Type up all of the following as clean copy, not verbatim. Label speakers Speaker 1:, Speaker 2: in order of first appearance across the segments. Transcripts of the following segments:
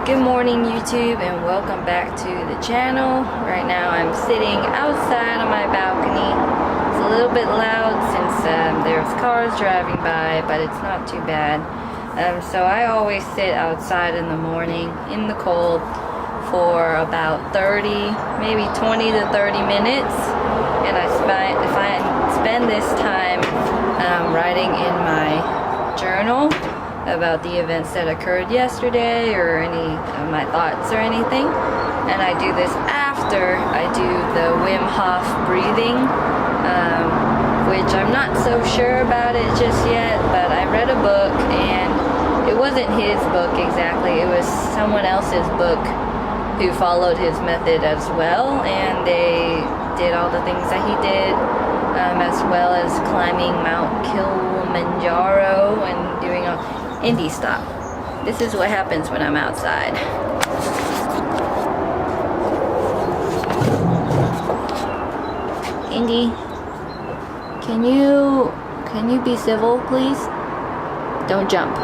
Speaker 1: Good morning YouTube, and welcome back to the channel. Right now I'm sitting outside on my balcony. It's a little bit loud since there's cars driving by, but it's not too bad. So I always sit outside in the morning in the cold for about 30, maybe 20 to 30 minutes, and I spend this time writing in my journal about the events that occurred yesterday or any of my thoughts or anything. And I do this after I do the Wim Hof breathing, which I'm not so sure about it just yet, but I read a book, and it wasn't his book exactly, it was someone else's book who followed his method as well, and they did all the things that he did, as well as climbing Mount Kilimanjaro and doing all. Indy, stop. This is what happens when I'm outside. Indy, can you be civil, please? Don't jump.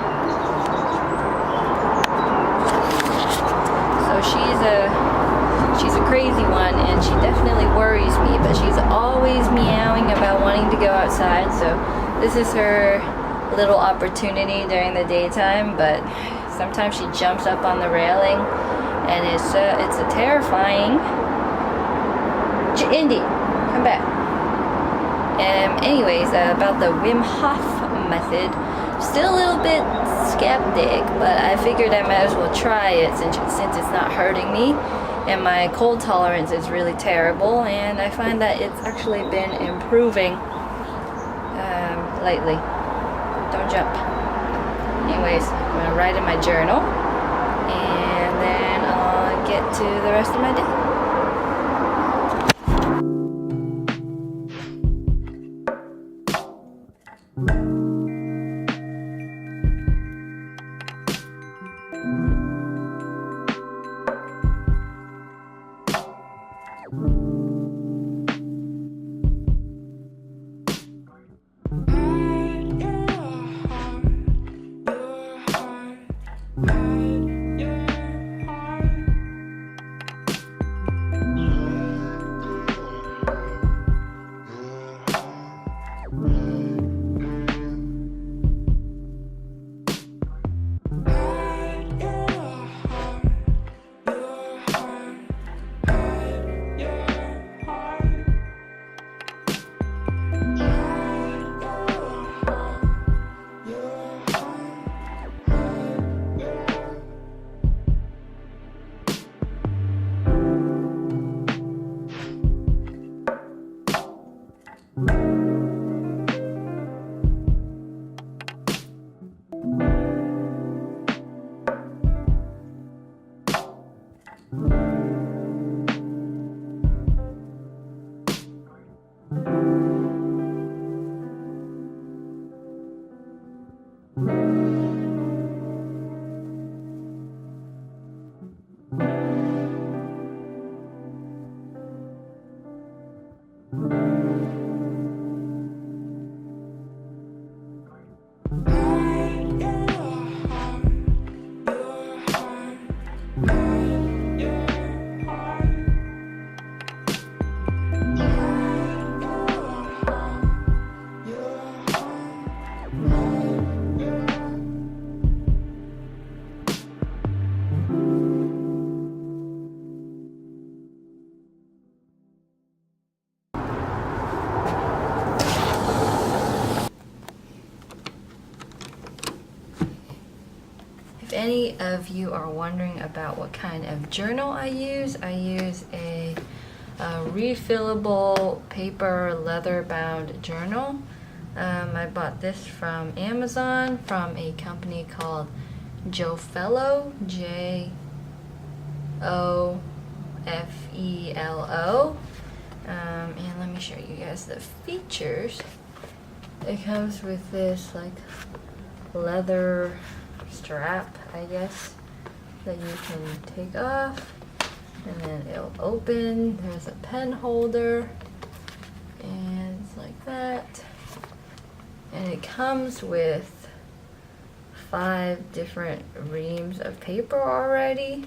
Speaker 1: So she's a crazy one, and she definitely worries me, but she's always meowing about wanting to go outside, so this is her little opportunity during the daytime. But sometimes she jumps up on the railing, and it's a terrifying. Indy, come back. Anyways, about the Wim Hof method, still a little bit skeptic, but I figured I might as well try it since it's not hurting me, and my cold tolerance is really terrible, and I find that it's actually been improving lately. Don't jump. Anyways, I'm gonna write in my journal, and then I'll get to the rest of my day. If any of you are wondering about what kind of journal I use a refillable paper leather-bound journal. I bought this from Amazon from a company called Jofelo, Jofelo. And let me show you guys the features. It comes with this like leather strap, I guess, that you can take off, and then it'll open. There's a pen holder, and it's like that. And it comes with 5 different reams of paper already.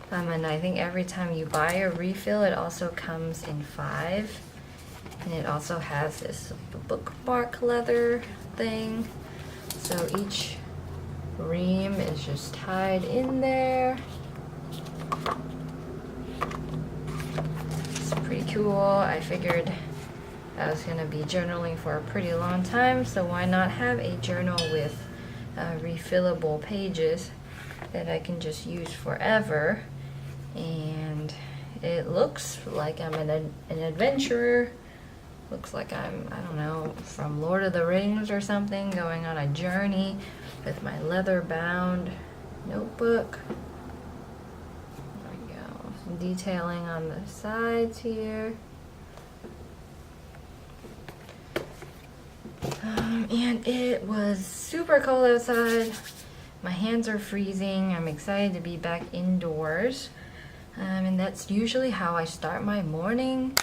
Speaker 1: And I think every time you buy a refill, it also comes in 5. And it also has this bookmark leather thing. So each ream is just tied in there. It's pretty cool. I figured I was gonna be journaling for a pretty long time, so why not have a journal with refillable pages that I can just use forever. And it looks like I'm an adventurer. Looks like I'm, I don't know, from Lord of the Rings or something, going on a journey with my leather-bound notebook. There we go. Some detailing on the sides here. And it was super cold outside. My hands are freezing. I'm excited to be back indoors. And that's usually how I start my morning.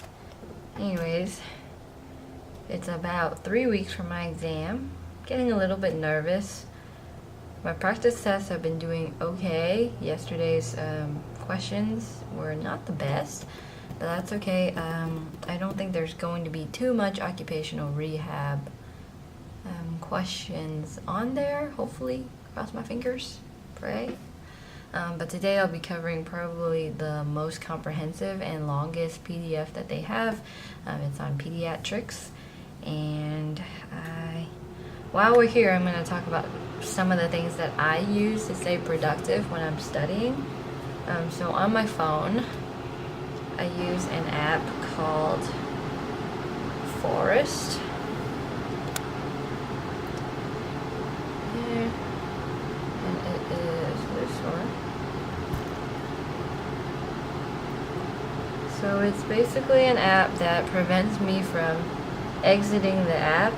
Speaker 1: Anyways, it's about 3 weeks from my exam. Getting a little bit nervous. My practice tests have been doing okay. Yesterday's questions were not the best, but that's okay. I don't think there's going to be too much occupational rehab questions on there, hopefully. Cross my fingers, pray. But today I'll be covering probably the most comprehensive and longest PDF that they have. It's on pediatrics. And while we're here, I'm going to talk about some of the things that I use to stay productive when I'm studying. So on my phone, I use an app called Forest. Here. And it is this one. So it's basically an app that prevents me from exiting the app.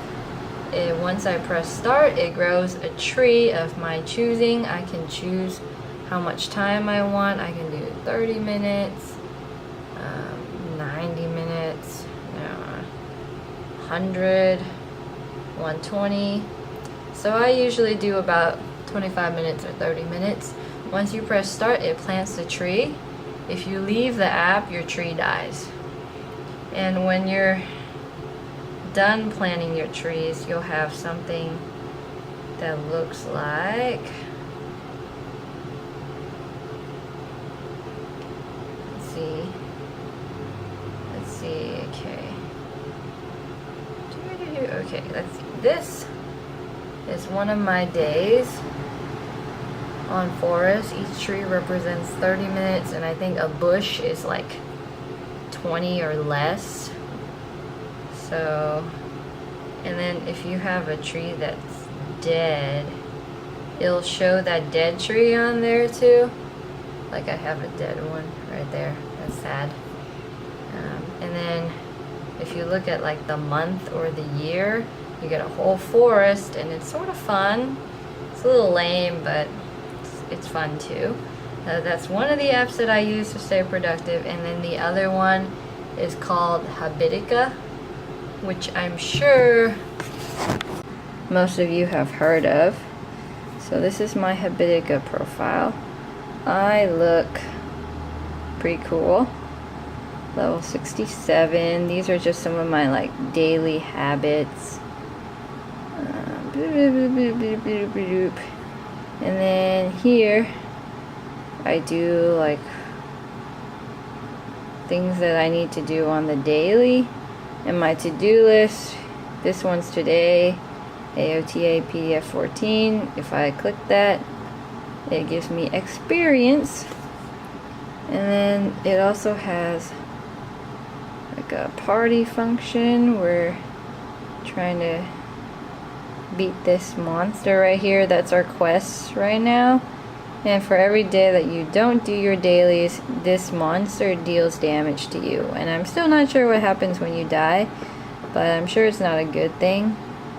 Speaker 1: Once I press start, it grows a tree of my choosing. I can choose how much time I want. I can do 30 minutes, 90 minutes, 100, 120. So I usually do about 25 minutes or 30 minutes. Once you press start, it plants the tree. If you leave the app, your tree dies. And when you're done planting your trees, you'll have something that looks like, let's see, okay, let's see. This is one of my days on Forest. Each tree represents 30 minutes, and I think a bush is like 20 or less. So, and then if you have a tree that's dead, it'll show that dead tree on there too. Like I have a dead one right there. That's sad. And then if you look at like the month or the year, you get a whole forest, and it's sort of fun. It's a little lame, but it's fun too. That's one of the apps that I use to stay productive. And then the other one is called Habitica, which I'm sure most of you have heard of. So this is my Habitica profile. I look pretty cool. Level 67. These are just some of my like daily habits. And then here I do like things that I need to do on the daily. And my to-do list, this one's today, AOTA PDF 14. If I click that, it gives me experience. And then it also has like a party function. We're trying to beat this monster right here. That's our quest right now. And for every day that you don't do your dailies, this monster deals damage to you. And I'm still not sure what happens when you die, but I'm sure it's not a good thing.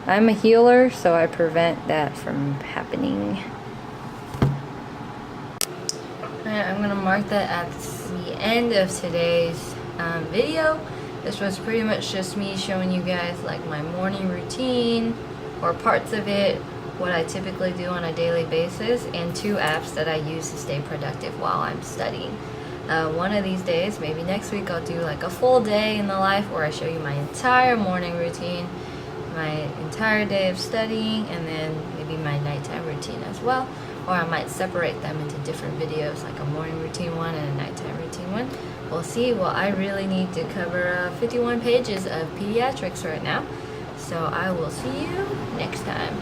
Speaker 1: I'm a healer, so I prevent that from happening. Alright, I'm gonna mark that at the end of today's video. This was pretty much just me showing you guys like my morning routine, or parts of it, what I typically do on a daily basis, and 2 apps that I use to stay productive while I'm studying. One of these days, maybe next week, I'll do like a full day in the life where I show you my entire morning routine, my entire day of studying, and then maybe my nighttime routine as well. Or I might separate them into different videos, like a morning routine one and a nighttime routine one. We'll see. Well, I really need to cover 51 pages of pediatrics right now. So I will see you next time.